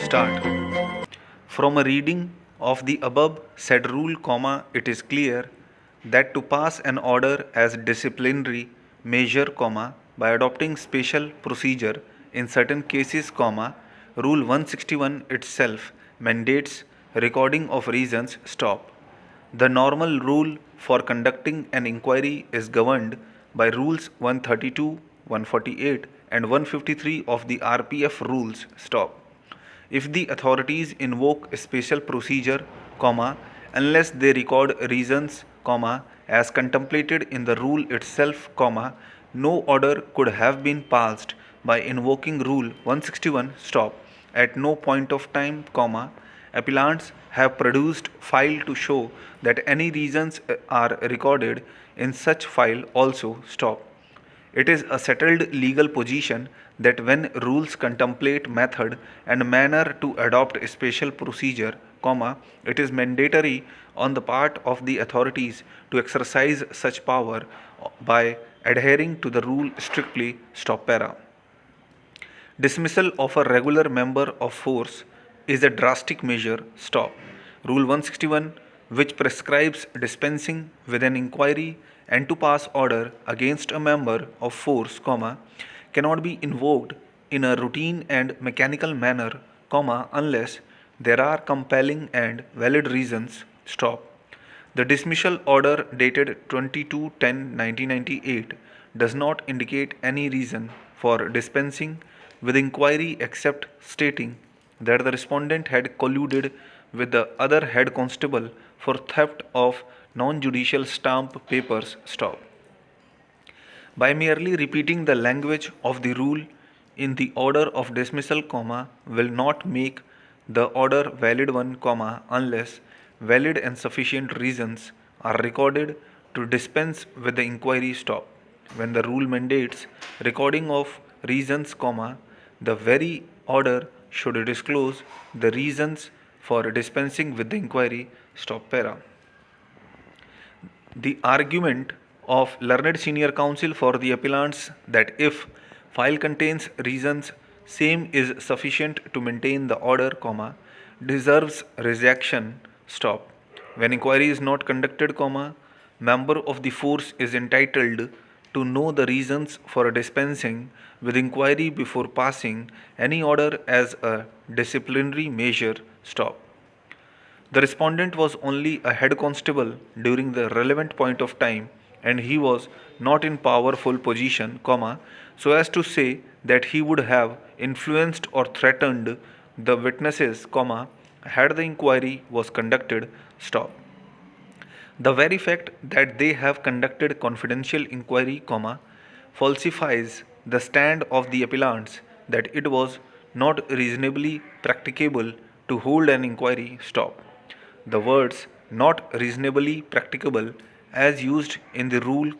start. From a reading of the above said rule, it is clear that to pass an order as disciplinary measure, by adopting special procedure in certain cases, Rule 161 itself mandates recording of reasons. The normal rule for conducting an inquiry is governed by Rules 132, 148 and 153 of the RPF rules. If the authorities invoke a special procedure, unless they record reasons, as contemplated in the rule itself, no order could have been passed by invoking Rule 161. At no point of time, appellants have produced file to show that any reasons are recorded in such file also. It is a settled legal position that when rules contemplate method and manner to adopt a special procedure, it is mandatory on the part of the authorities to exercise such power by adhering to the rule strictly. Dismissal of a regular member of force is a drastic measure. Rule 161, which prescribes dispensing with an inquiry and to pass order against a member of force, cannot be invoked in a routine and mechanical manner, unless there are compelling and valid reasons. The dismissal order dated 22/10/1998 does not indicate any reason for dispensing with inquiry except stating that the respondent had colluded with the other head constable for theft of non-judicial stamp papers. By merely repeating the language of the rule in the order of dismissal, will not make the order valid one, unless valid and sufficient reasons are recorded to dispense with the inquiry. When the rule mandates recording of reasons, the very order should disclose the reasons for dispensing with the inquiry. The argument of learned senior counsel for the appellants that if file contains reasons, same is sufficient to maintain the order, deserves rejection. When inquiry is not conducted, member of the force is entitled to know the reasons for dispensing with inquiry before passing any order as a disciplinary measure. The respondent was only a head constable during the relevant point of time, and he was not in powerful position, so as to say that he would have influenced or threatened the witnesses, had the inquiry was conducted. The very fact that they have conducted confidential inquiry, falsifies the stand of the appellants that it was not reasonably practicable to hold an inquiry. The words "not reasonably practicable" as used in the rule,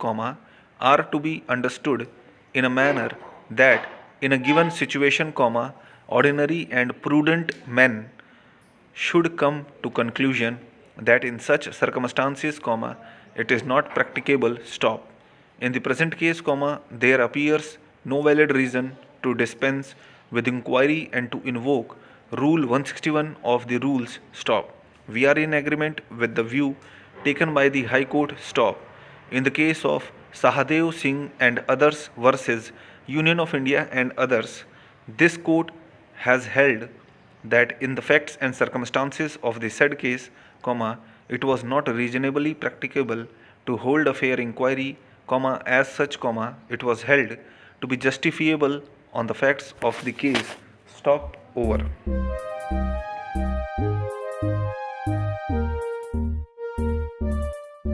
are to be understood in a manner that in a given situation, ordinary and prudent men should come to conclusion that in such circumstances, it is not practicable. In the present case, there appears no valid reason to dispense with inquiry and to invoke Rule 161 of the rules. We are in agreement with the view taken by the High Court. In the case of Sahadev Singh and others versus Union of India and others, this court has held that in the facts and circumstances of the said case, it was not reasonably practicable to hold a fair inquiry, as such, it was held to be justifiable on the facts of the case. Over.